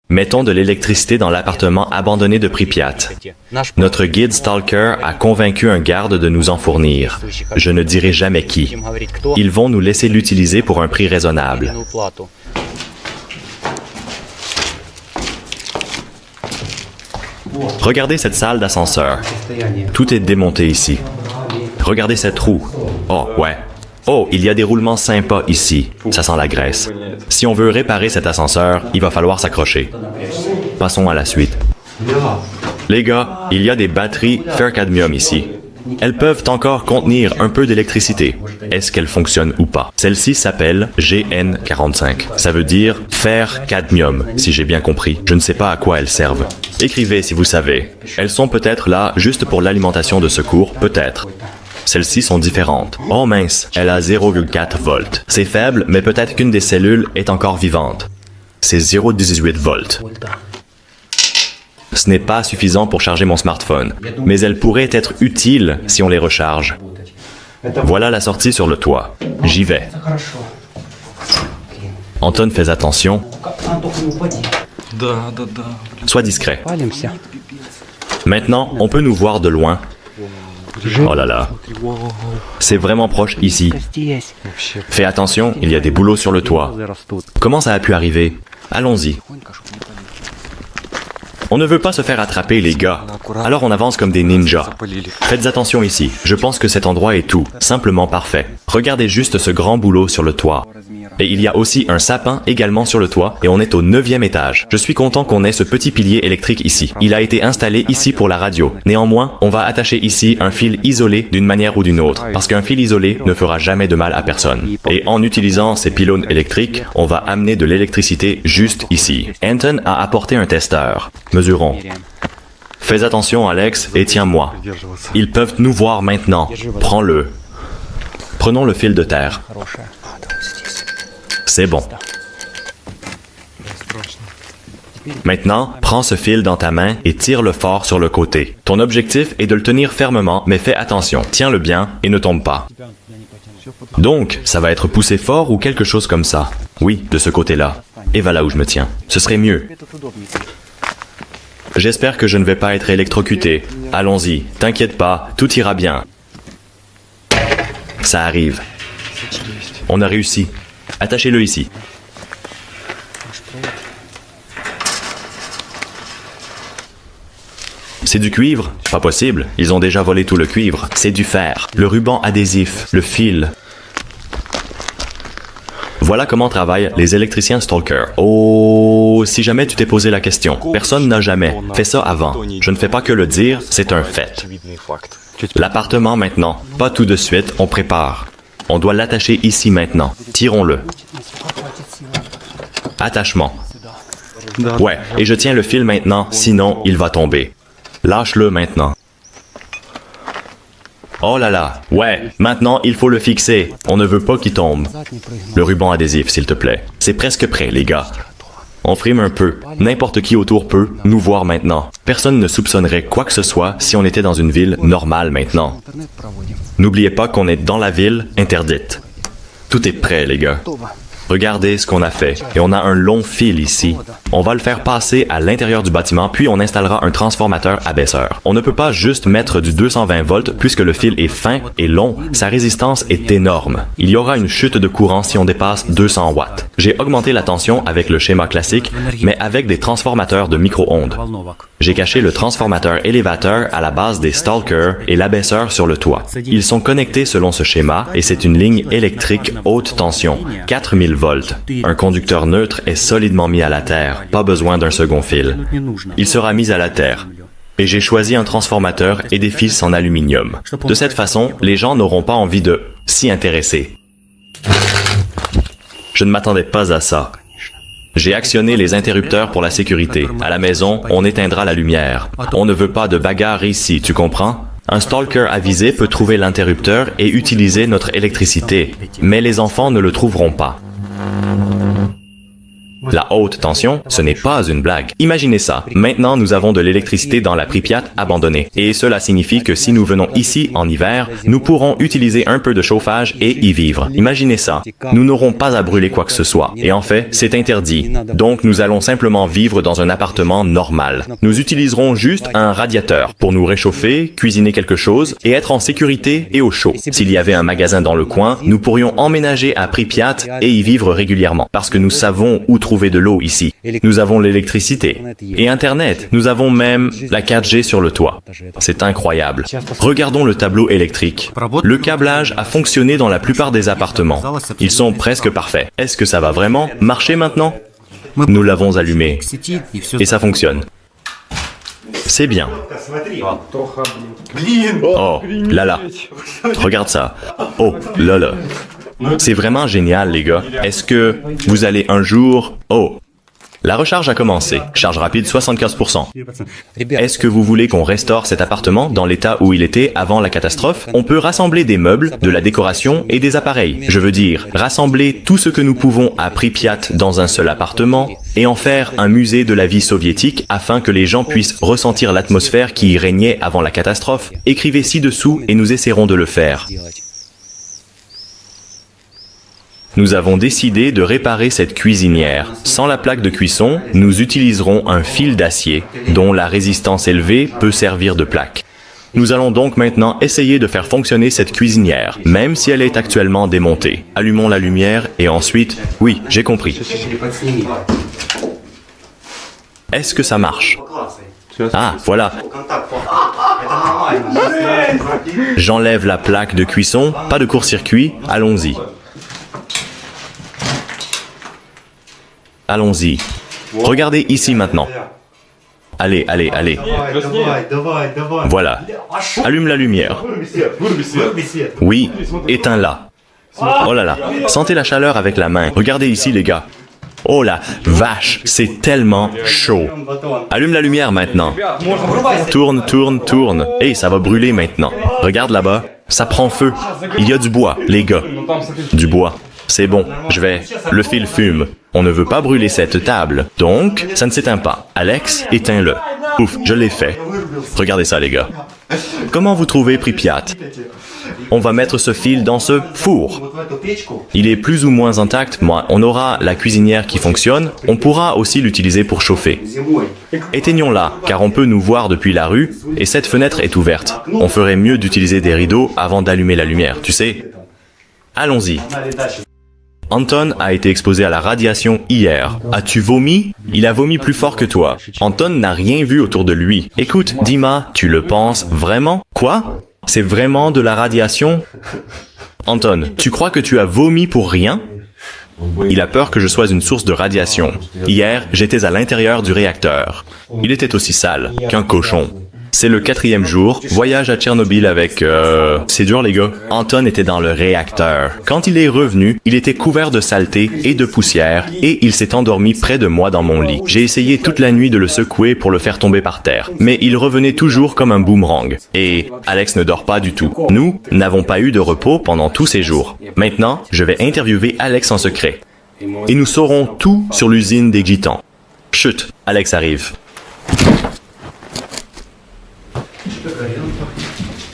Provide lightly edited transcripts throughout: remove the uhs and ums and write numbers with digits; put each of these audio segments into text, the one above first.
Mettons de l'électricité dans l'appartement abandonné de Pripyat. Notre guide Stalker a convaincu un garde de nous en fournir. Je ne dirai jamais qui. Ils vont nous laisser l'utiliser pour un prix raisonnable. Regardez cette salle d'ascenseur. Tout est démonté ici. Regardez cette roue. Oh, ouais. Oh, il y a des roulements sympas ici. Ça sent la graisse. Si on veut réparer cet ascenseur, il va falloir s'accrocher. Passons à la suite. Les gars, il y a des batteries fer-cadmium ici. Elles peuvent encore contenir un peu d'électricité. Est-ce qu'elles fonctionnent ou pas? Celle-ci s'appelle GN45. Ça veut dire fer-cadmium, si j'ai bien compris. Je ne sais pas à quoi elles servent. Écrivez si vous savez. Elles sont peut-être là juste pour l'alimentation de secours, peut-être. Celles-ci sont différentes. Oh mince, elle a 0,4 volts. C'est faible, mais peut-être qu'une des cellules est encore vivante. C'est 0,18 volts. Ce n'est pas suffisant pour charger mon smartphone, mais elles pourraient être utiles si on les recharge. Voilà la sortie sur le toit. J'y vais. Anton, fais attention. Sois discret. Maintenant, on peut nous voir de loin. Oh là là. C'est vraiment proche ici. Fais attention, il y a des bouleaux sur le toit. Comment ça a pu arriver? Allons-y. On ne veut pas se faire attraper, les gars. Alors on avance comme des ninjas. Faites attention ici. Je pense que cet endroit est tout. Simplement parfait. Regardez juste ce grand boulot sur le toit. Et il y a aussi un sapin également sur le toit et on est au 9e étage. Je suis content qu'on ait ce petit pilier électrique ici. Il a été installé ici pour la radio. Néanmoins, on va attacher ici un fil isolé d'une manière ou d'une autre, parce qu'un fil isolé ne fera jamais de mal à personne. Et en utilisant ces pylônes électriques, on va amener de l'électricité juste ici. Anton a apporté un testeur. Mesurons. Fais attention, Alex, et tiens-moi. Ils peuvent nous voir maintenant. Prends-le. Prenons le fil de terre. C'est bon. Maintenant, prends ce fil dans ta main et tire-le fort sur le côté. Ton objectif est de le tenir fermement, mais fais attention. Tiens-le bien et ne tombe pas. Donc, ça va être poussé fort ou quelque chose comme ça. Oui, de ce côté-là. Et voilà où je me tiens. Ce serait mieux. J'espère que je ne vais pas être électrocuté. Allons-y, t'inquiète pas, tout ira bien. Ça arrive. On a réussi. Attachez-le ici. C'est du cuivre? Pas possible, ils ont déjà volé tout le cuivre. C'est du fer, le ruban adhésif, le fil. Voilà comment travaillent les électriciens Stalker. Oh, si jamais tu t'es posé la question, personne n'a jamais fait ça avant. Je ne fais pas que le dire, c'est un fait. L'appartement maintenant, pas tout de suite, on prépare. On doit l'attacher ici maintenant. Tirons-le. Attachement. Ouais, et je tiens le fil maintenant, sinon il va tomber. Lâche-le maintenant. Oh là là, ouais, maintenant il faut le fixer. On ne veut pas qu'il tombe. Le ruban adhésif, s'il te plaît. C'est presque prêt, les gars. On frime un peu. N'importe qui autour peut nous voir maintenant. Personne ne soupçonnerait quoi que ce soit si on était dans une ville normale maintenant. N'oubliez pas qu'on est dans la ville interdite. Tout est prêt, les gars. Regardez ce qu'on a fait. Et on a un long fil ici. On va le faire passer à l'intérieur du bâtiment, puis on installera un transformateur abaisseur. On ne peut pas juste mettre du 220 volts puisque le fil est fin et long. Sa résistance est énorme. Il y aura une chute de courant si on dépasse 200 watts. J'ai augmenté la tension avec le schéma classique, mais avec des transformateurs de micro-ondes. J'ai caché le transformateur élévateur à la base des Stalker et l'abaisseur sur le toit. Ils sont connectés selon ce schéma et c'est une ligne électrique haute tension, 4000 volts. Un conducteur neutre est solidement mis à la terre, pas besoin d'un second fil. Il sera mis à la terre. Et j'ai choisi un transformateur et des fils en aluminium. De cette façon, les gens n'auront pas envie de s'y intéresser. Je ne m'attendais pas à ça. J'ai actionné les interrupteurs pour la sécurité. À la maison, on éteindra la lumière. On ne veut pas de bagarre ici, tu comprends? Un stalker avisé peut trouver l'interrupteur et utiliser notre électricité, mais les enfants ne le trouveront pas. La haute tension, ce n'est pas une blague. Imaginez ça. Maintenant, nous avons de l'électricité dans la Pripyat abandonnée. Et cela signifie que si nous venons ici en hiver, nous pourrons utiliser un peu de chauffage et y vivre. Imaginez ça. Nous n'aurons pas à brûler quoi que ce soit. Et en fait, c'est interdit. Donc, nous allons simplement vivre dans un appartement normal. Nous utiliserons juste un radiateur pour nous réchauffer, cuisiner quelque chose et être en sécurité et au chaud. S'il y avait un magasin dans le coin, nous pourrions emménager à Pripyat et y vivre régulièrement parce que nous savons où trouver de l'eau ici. Nous avons l'électricité et Internet. Nous avons même la 4G sur le toit. C'est incroyable. Regardons le tableau électrique. Le câblage a fonctionné dans la plupart des appartements. Ils sont presque parfaits. Est-ce que ça va vraiment marcher maintenant? Nous l'avons allumé et ça fonctionne. C'est bien. Oh, là là. Regarde ça. Oh, là là. C'est vraiment génial, les gars. Est-ce que vous allez un jour... Oh, la recharge a commencé. Charge rapide 75%. Est-ce que vous voulez qu'on restaure cet appartement dans l'état où il était avant la catastrophe? On peut rassembler des meubles, de la décoration et des appareils. Je veux dire, rassembler tout ce que nous pouvons à Pripyat dans un seul appartement et en faire un musée de la vie soviétique afin que les gens puissent ressentir l'atmosphère qui y régnait avant la catastrophe. Écrivez ci-dessous et nous essaierons de le faire. Nous avons décidé de réparer cette cuisinière. Sans la plaque de cuisson, nous utiliserons un fil d'acier, dont la résistance élevée peut servir de plaque. Nous allons donc maintenant essayer de faire fonctionner cette cuisinière, même si elle est actuellement démontée. Allumons la lumière et ensuite... Oui, j'ai compris. Est-ce que ça marche? Ah, voilà. J'enlève la plaque de cuisson, pas de court-circuit, allons-y. Allons-y. Regardez ici maintenant. Allez, allez, allez. Voilà. Allume la lumière. Oui, éteins-la. Oh là là. Sentez la chaleur avec la main. Regardez ici, les gars. Oh la vache, c'est tellement chaud. Allume la lumière maintenant. Tourne, tourne, tourne. Hey, ça va brûler maintenant. Regarde là-bas. Ça prend feu. Il y a du bois, les gars. Du bois. C'est bon, je vais. Le fil fume. On ne veut pas brûler cette table. Donc, ça ne s'éteint pas. Alex, éteins-le. Ouf, je l'ai fait. Regardez ça, les gars. Comment vous trouvez Pripyat? On va mettre ce fil dans ce four. Il est plus ou moins intact. Moi, on aura la cuisinière qui fonctionne. On pourra aussi l'utiliser pour chauffer. Éteignons-la, car on peut nous voir depuis la rue et cette fenêtre est ouverte. On ferait mieux d'utiliser des rideaux avant d'allumer la lumière, tu sais. Allons-y. Anton a été exposé à la radiation hier. As-tu vomi? Il a vomi plus fort que toi. Anton n'a rien vu autour de lui. Écoute, Dima, tu le penses vraiment? Quoi? C'est vraiment de la radiation? Anton, tu crois que tu as vomi pour rien? Il a peur que je sois une source de radiation. Hier, j'étais à l'intérieur du réacteur. Il était aussi sale qu'un cochon. C'est le 4e jour, voyage à Tchernobyl avec... C'est dur les gars. Anton était dans le réacteur. Quand il est revenu, il était couvert de saleté et de poussière et il s'est endormi près de moi dans mon lit. J'ai essayé toute la nuit de le secouer pour le faire tomber par terre, mais il revenait toujours comme un boomerang. Et Alex ne dort pas du tout. Nous n'avons pas eu de repos pendant tous ces jours. Maintenant, je vais interviewer Alex en secret. Et nous saurons tout sur l'usine des Gitans. Chut, Alex arrive.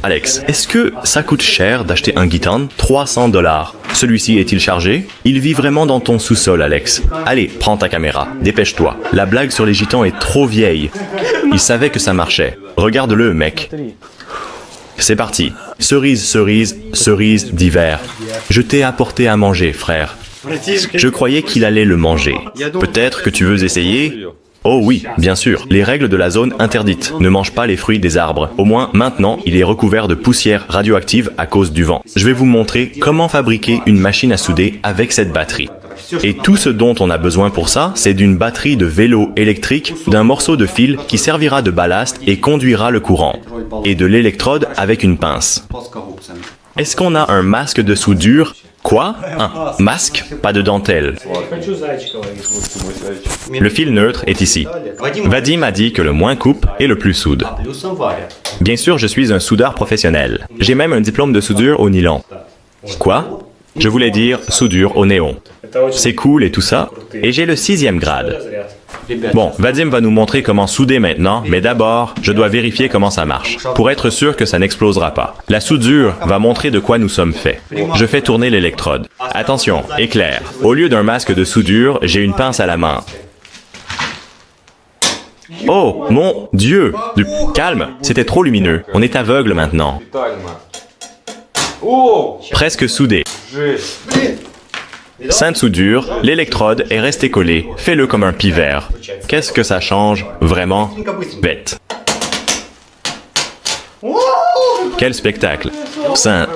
Alex, est-ce que ça coûte cher d'acheter un Gitan? 300 $. Celui-ci est-il chargé? Il vit vraiment dans ton sous-sol, Alex. Allez, prends ta caméra. Dépêche-toi. La blague sur les Gitans est trop vieille. Il savait que ça marchait. Regarde-le, mec. C'est parti. Cerise, cerise, cerise d'hiver. Je t'ai apporté à manger, frère. Je croyais qu'il allait le manger. Peut-être que tu veux essayer? Oh oui, bien sûr. Les règles de la zone interdite. Ne mange pas les fruits des arbres. Au moins, maintenant, il est recouvert de poussière radioactive à cause du vent. Je vais vous montrer comment fabriquer une machine à souder avec cette batterie. Et tout ce dont on a besoin pour ça, c'est d'une batterie de vélo électrique, d'un morceau de fil qui servira de ballast et conduira le courant, et de l'électrode avec une pince. Est-ce qu'on a un masque de soudure? Quoi? Un masque? Pas de dentelle. Le fil neutre est ici. Vadim a dit que le moins coupe et le plus soude. Bien sûr, je suis un soudeur professionnel. J'ai même un diplôme de soudure au nylon. Quoi? Je voulais dire soudure au néon. C'est cool et tout ça. Et j'ai le 6e grade. Bon, Vadim va nous montrer comment souder maintenant, mais d'abord, je dois vérifier comment ça marche, pour être sûr que ça n'explosera pas. La soudure va montrer de quoi nous sommes faits. Je fais tourner l'électrode. Attention, éclair. Au lieu d'un masque de soudure, j'ai une pince à la main. Oh, mon Dieu! Calme, c'était trop lumineux. On est aveugle maintenant. Presque soudé. Sainte soudure, l'électrode est restée collée. Fais-le comme un pivert. Qu'est-ce que ça change, vraiment? Bête. Quel spectacle. Saint.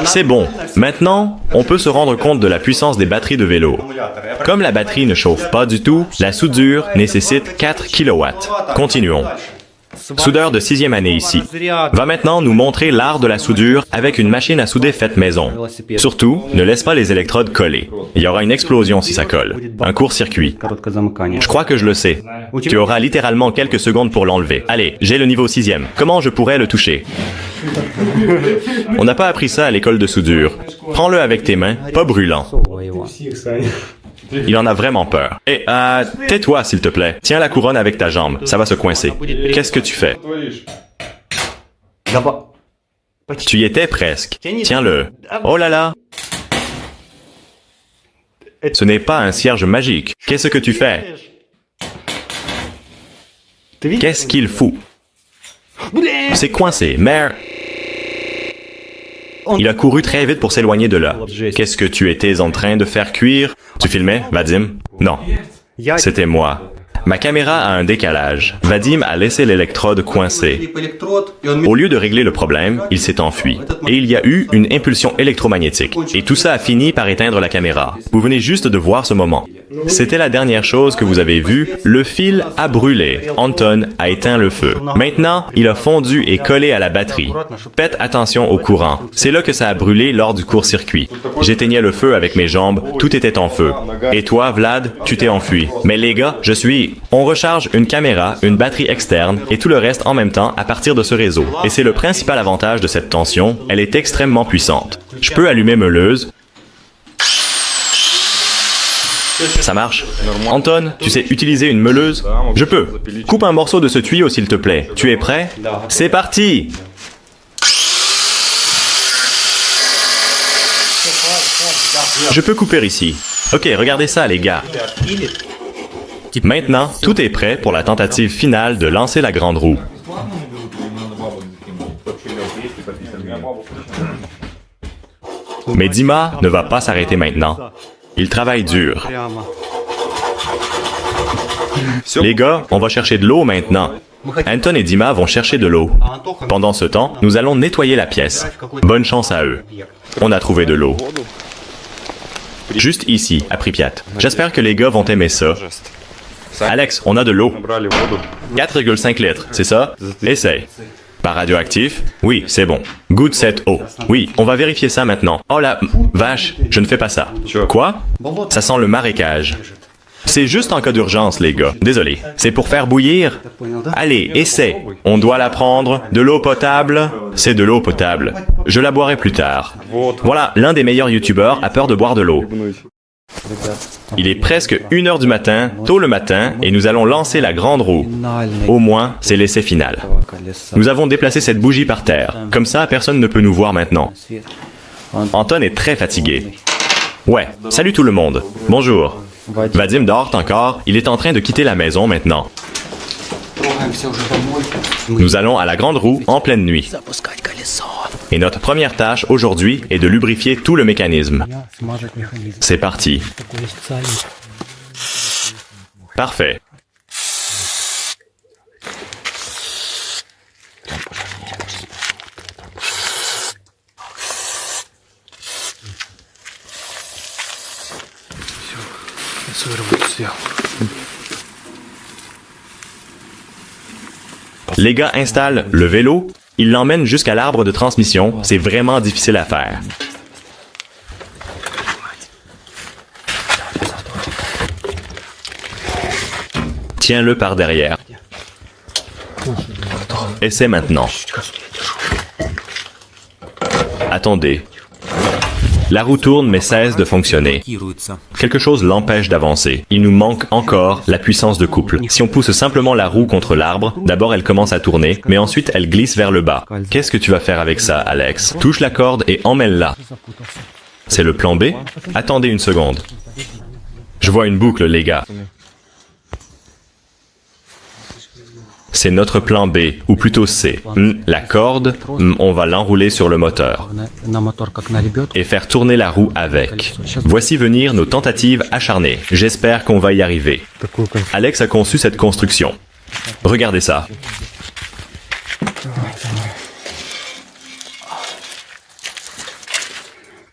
C'est bon. Maintenant, on peut se rendre compte de la puissance des batteries de vélo. Comme la batterie ne chauffe pas du tout, la soudure nécessite 4 kW. Continuons. Soudeur de 6e année ici. Va maintenant nous montrer l'art de la soudure avec une machine à souder faite maison. Surtout, ne laisse pas les électrodes coller. Il y aura une explosion si ça colle. Un court-circuit. Je crois que je le sais. Tu auras littéralement quelques secondes pour l'enlever. Allez, j'ai le niveau 6e. Comment je pourrais le toucher? On n'a pas appris ça à l'école de soudure. Prends-le avec tes mains, pas brûlant. Il en a vraiment peur. Et, tais-toi, s'il te plaît. Tiens la couronne avec ta jambe. Ça va se coincer. Qu'est-ce que tu fais? Tu y étais presque. Tiens-le. Oh là là! Ce n'est pas un cierge magique. Qu'est-ce que tu fais? Qu'est-ce qu'il fout? C'est coincé. Merde. Il a couru très vite pour s'éloigner de là. Qu'est-ce que tu étais en train de faire cuire? Tu filmais, Vadim? Non. C'était moi. Ma caméra a un décalage. Vadim a laissé l'électrode coincée. Au lieu de régler le problème, il s'est enfui. Et il y a eu une impulsion électromagnétique. Et tout ça a fini par éteindre la caméra. Vous venez juste de voir ce moment. C'était la dernière chose que vous avez vue. Le fil a brûlé. Anton a éteint le feu. Maintenant, il a fondu et collé à la batterie. Faites attention au courant. C'est là que ça a brûlé lors du court-circuit. J'éteignais le feu avec mes jambes. Tout était en feu. Et toi, Vlad, tu t'es enfui. Mais les gars, On recharge une caméra, une batterie externe et tout le reste en même temps à partir de ce réseau. Et c'est le principal avantage de cette tension. Elle est extrêmement puissante. Je peux allumer meuleuse. Ça marche. Anton, tu sais utiliser une meuleuse? Je peux. Coupe un morceau de ce tuyau, s'il te plaît. Tu es prêt? C'est parti! Je peux couper ici. Ok, regardez ça, les gars. Maintenant, tout est prêt pour la tentative finale de lancer la grande roue. Mais Dima ne va pas s'arrêter maintenant. Il travaille dur. Les gars, on va chercher de l'eau maintenant. Anton et Dima vont chercher de l'eau. Pendant ce temps, nous allons nettoyer la pièce. Bonne chance à eux. On a trouvé de l'eau. Juste ici, à Pripyat. J'espère que les gars vont aimer ça. Alex, on a de l'eau. 4,5 litres, c'est ça? Essaye. Pas radioactif? Oui, c'est bon. Goûte cette eau. Oui, on va vérifier ça maintenant. Oh la vache, je ne fais pas ça. Quoi? Ça sent le marécage. C'est juste en cas d'urgence, les gars. Désolé. C'est pour faire bouillir? Allez, essaie. On doit la prendre. De l'eau potable? C'est de l'eau potable. Je la boirai plus tard. Voilà, l'un des meilleurs youtubeurs a peur de boire de l'eau. Il est presque 1h du matin, tôt le matin, et nous allons lancer la grande roue. Au moins, c'est l'essai final. Nous avons déplacé cette bougie par terre. Comme ça, personne ne peut nous voir maintenant. Anton est très fatigué. Ouais, salut tout le monde. Bonjour. Vadim dort encore, il est en train de quitter la maison maintenant. Nous allons à la grande roue en pleine nuit. Et notre première tâche aujourd'hui est de lubrifier tout le mécanisme. C'est parti. Parfait. Les gars installent le vélo, ils l'emmènent jusqu'à l'arbre de transmission, c'est vraiment difficile à faire. Tiens-le par derrière. Essaie maintenant. Attendez. La roue tourne mais cesse de fonctionner. Quelque chose l'empêche d'avancer. Il nous manque encore la puissance de couple. Si on pousse simplement la roue contre l'arbre, d'abord elle commence à tourner, mais ensuite elle glisse vers le bas. Qu'est-ce que tu vas faire avec ça, Alex? Touche la corde et emmêle-la. C'est le plan B? Attendez une seconde. Je vois une boucle, les gars. C'est notre plan B, ou plutôt C. La corde, on va l'enrouler sur le moteur et faire tourner la roue avec. Voici venir nos tentatives acharnées. J'espère qu'on va y arriver. Alex a conçu cette construction. Regardez ça.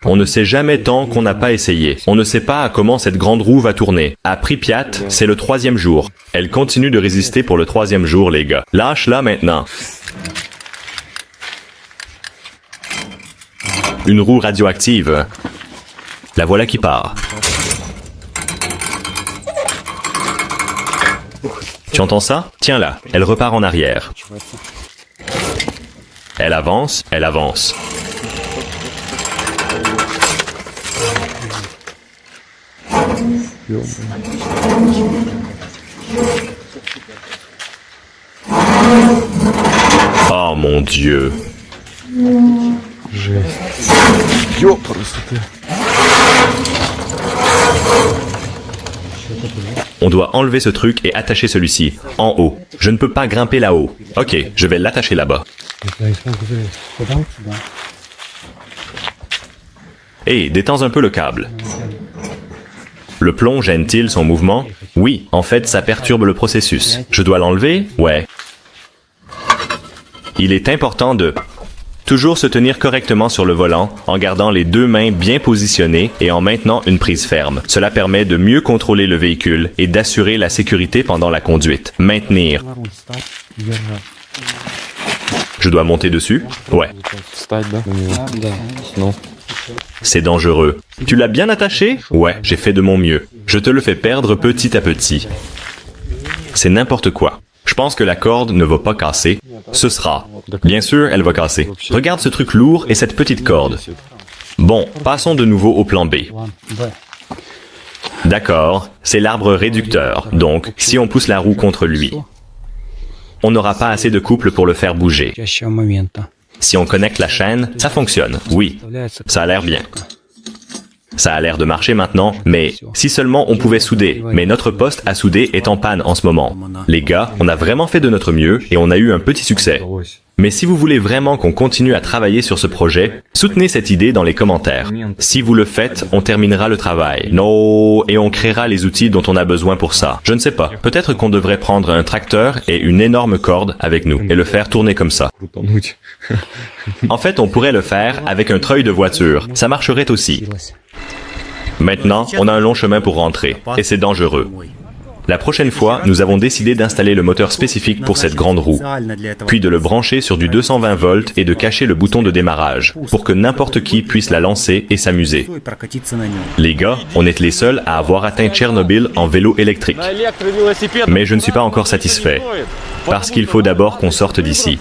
On ne sait jamais tant qu'on n'a pas essayé. On ne sait pas comment cette grande roue va tourner. À Pripyat, c'est le 3e jour. Elle continue de résister pour le 3e jour, les gars. Lâche-la maintenant. Une roue radioactive. La voilà qui part. Tu entends ça? Tiens-la. Elle repart en arrière. Elle avance, elle avance. Oh mon Dieu. On doit enlever ce truc et attacher celui-ci, en haut. Je ne peux pas grimper là-haut. Ok, je vais l'attacher là-bas. Hey, détends un peu le câble. Le plomb gêne-t-il son mouvement? Oui, en fait, ça perturbe le processus. Je dois l'enlever? Ouais. Il est important de toujours se tenir correctement sur le volant en gardant les deux mains bien positionnées et en maintenant une prise ferme. Cela permet de mieux contrôler le véhicule et d'assurer la sécurité pendant la conduite. Maintenir. Je dois monter dessus? Ouais. C'est dangereux. Tu l'as bien attaché? Ouais, j'ai fait de mon mieux. Je te le fais perdre petit à petit. C'est n'importe quoi. Je pense que la corde ne va pas casser. Ce sera. Bien sûr, elle va casser. Regarde ce truc lourd et cette petite corde. Bon, passons de nouveau au plan B. D'accord, c'est l'arbre réducteur. Donc, si on pousse la roue contre lui, on n'aura pas assez de couple pour le faire bouger. Si on connecte la chaîne, ça fonctionne. Oui, ça a l'air bien. Ça a l'air de marcher maintenant, mais si seulement on pouvait souder. Mais notre poste à souder est en panne en ce moment. Les gars, on a vraiment fait de notre mieux et on a eu un petit succès. Mais si vous voulez vraiment qu'on continue à travailler sur ce projet, soutenez cette idée dans les commentaires. Si vous le faites, on terminera le travail. Non, et on créera les outils dont on a besoin pour ça. Je ne sais pas. Peut-être qu'on devrait prendre un tracteur et une énorme corde avec nous et le faire tourner comme ça. En fait, on pourrait le faire avec un treuil de voiture. Ça marcherait aussi. Maintenant, on a un long chemin pour rentrer, et c'est dangereux. La prochaine fois, nous avons décidé d'installer le moteur spécifique pour cette grande roue, puis de le brancher sur du 220 volts et de cacher le bouton de démarrage, pour que n'importe qui puisse la lancer et s'amuser. Les gars, on est les seuls à avoir atteint Tchernobyl en vélo électrique. Mais je ne suis pas encore satisfait, parce qu'il faut d'abord qu'on sorte d'ici.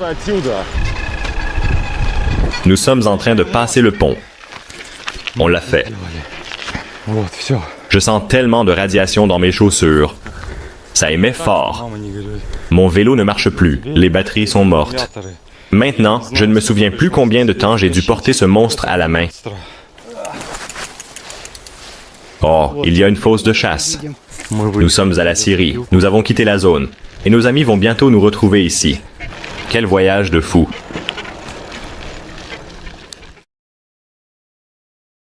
Nous sommes en train de passer le pont. On l'a fait. Je sens tellement de radiation dans mes chaussures. Ça émet fort. Mon vélo ne marche plus. Les batteries sont mortes. Maintenant, je ne me souviens plus combien de temps j'ai dû porter ce monstre à la main. Oh, il y a une fosse de chasse. Nous sommes à la Syrie. Nous avons quitté la zone. Et nos amis vont bientôt nous retrouver ici. Quel voyage de fou.